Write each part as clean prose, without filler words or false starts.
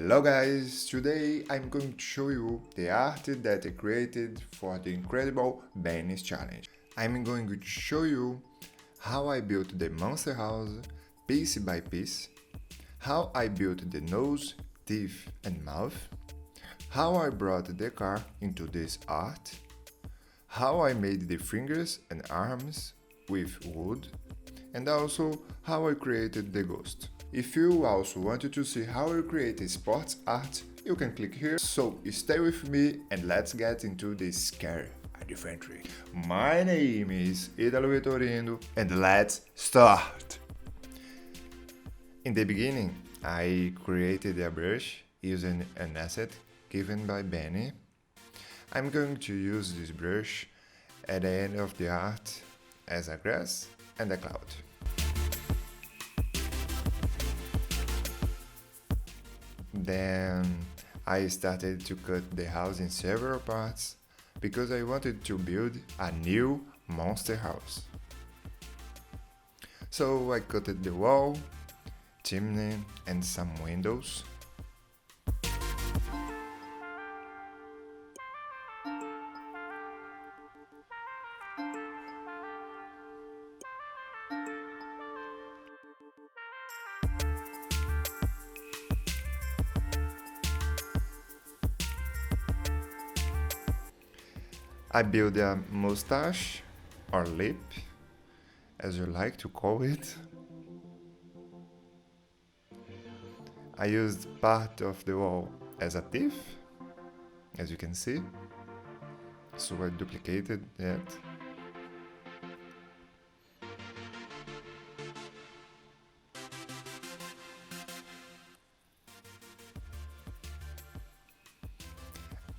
Hello guys, today I'm going to show you the art that I created for the incredible Benny's challenge. I'm going to show you how I built the monster house piece by piece, how I built the nose, teeth and mouth, how I brought the car into this art, how I made the fingers and arms with wood, and also how I created the ghost. If you also wanted to see how I create a sports art, you can click here. So stay with me and let's get into this scary adventure. My name is Vitorino and let's start! In the beginning, I created a brush using an asset given by Benny. I'm going to use this brush at the end of the art as a grass and a cloud. Then I started to cut the house in several parts because I wanted to build a new monster house. So I cut the wall, chimney and some windows. I built a mustache or lip, as you like to call it. I used part of the wall as a teeth, as you can see, so I duplicated that.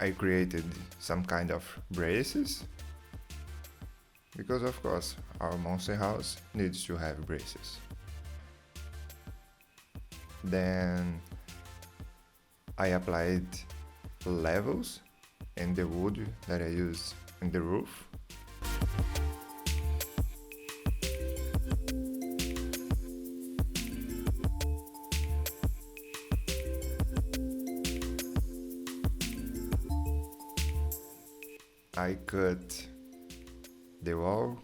I created some kind of braces, because of course our monster house needs to have braces. Then I applied levels in the wood that I used in the roof. I cut the wall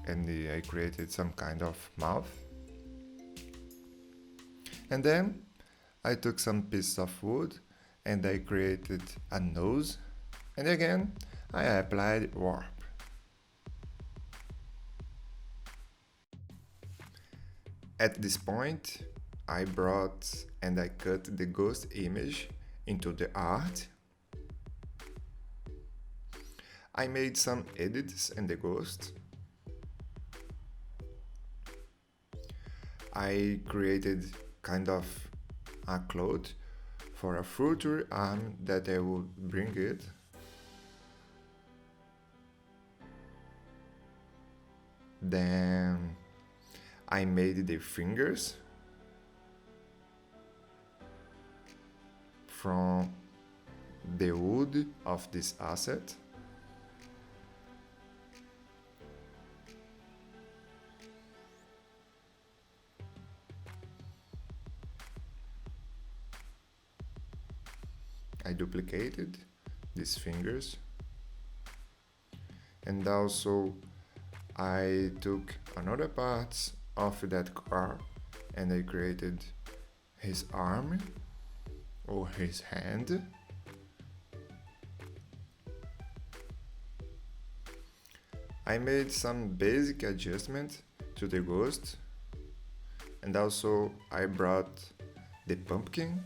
and I created some kind of mouth. And then I took some pieces of wood and I created a nose. And again, I applied warp. At this point, I brought and I cut the ghost image into the art. I made some edits in the ghost. I created kind of a cloth for a future arm that I would bring it. Then I made the fingers from the wood of this asset. I duplicated these fingers and also I took another parts of that car and I created his arm or his hand. I made some basic adjustment to the ghost and also I brought the pumpkin.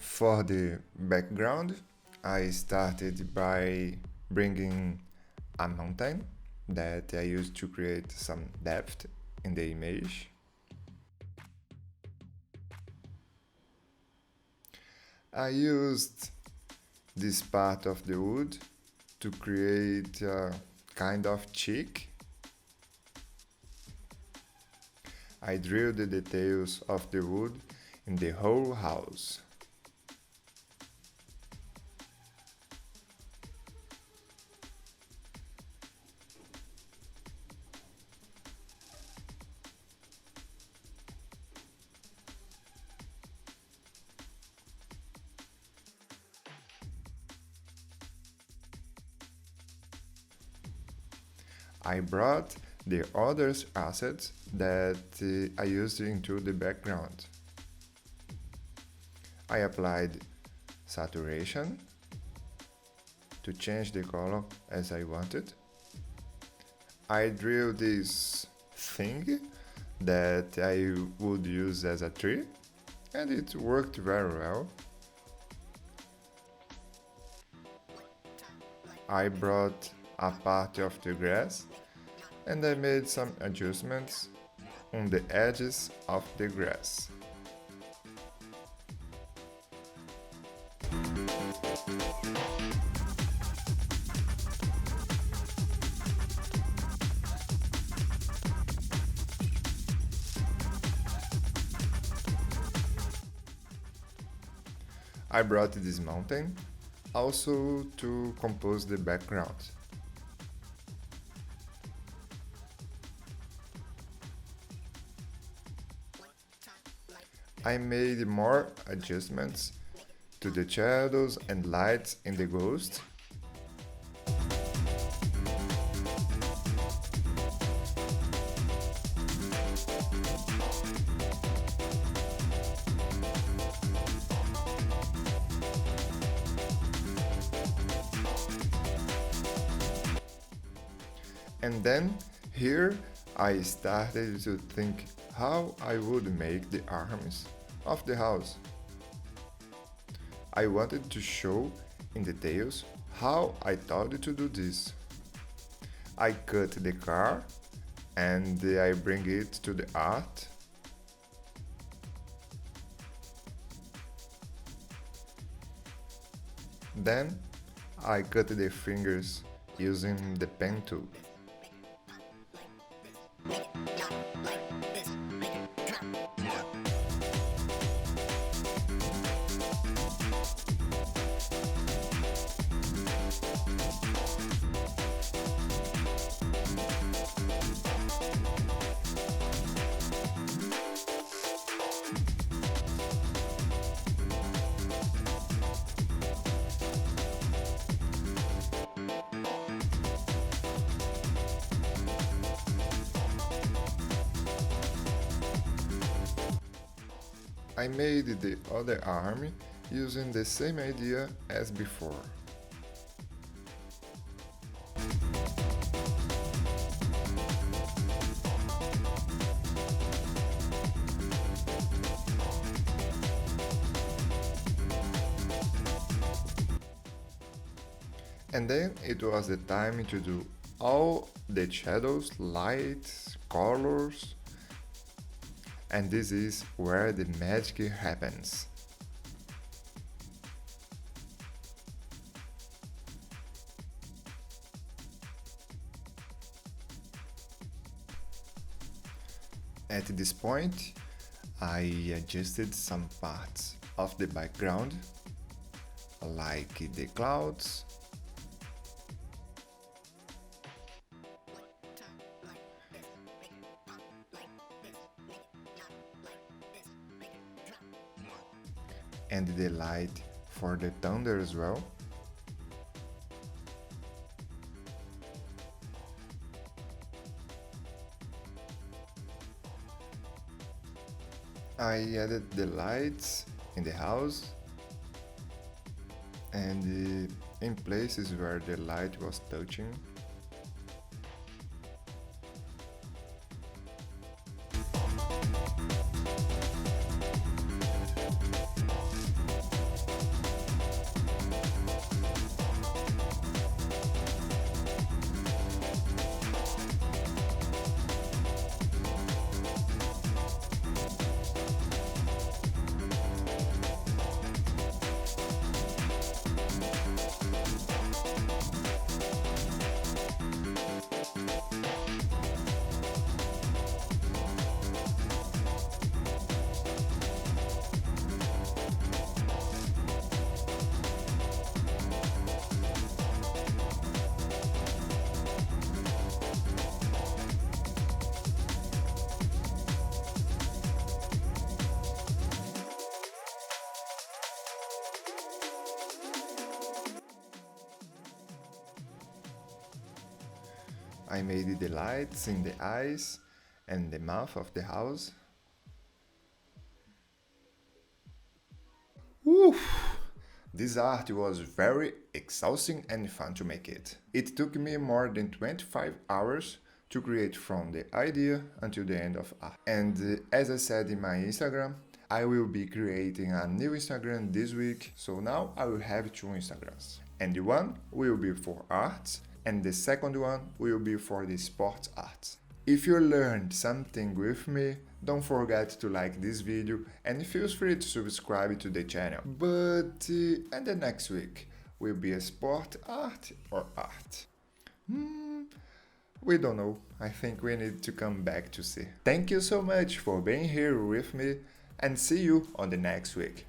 For the background, I started by bringing a mountain that I used to create some depth in the image. I used this part of the wood to create a kind of cheek I drew the details of the wood in the whole house. I brought the other assets that I used into the background. I applied saturation to change the color as I wanted. I drew this thing that I would use as a tree, and it worked very well. I brought a part of the grass and I made some adjustments on the edges of the grass. I brought this mountain also to compose the background. I made more adjustments to the shadows and lights in the ghost. And then here I started to think how I would make the arms of the house. I wanted to show in details how I thought to do this. I cut the car and I bring it to the art. Then I cut the fingers using the pen tool. I made the other arm using the same idea as before. And then it was the time to do all the shadows, lights, colors, and this is where the magic happens. At this point, I adjusted some parts of the background, like the clouds, and the light for the thunder as well. I added the lights in the house and in places where the light was touching. I made the lights in the eyes and the mouth of the house. Oof! This art was very exhausting and fun to make it. It took me more than 25 hours to create from the idea until the end of art. And as I said in my Instagram, I will be creating a new Instagram this week, so now I will have 2 Instagrams. And the one will be for art, and the second one will be for the sports art. If you learned something with me, don't forget to like this video and feel free to subscribe to the channel. But and the next week will be a sport art or art? We don't know. I think we need to come back to see. Thank you so much for being here with me and see you on the next week.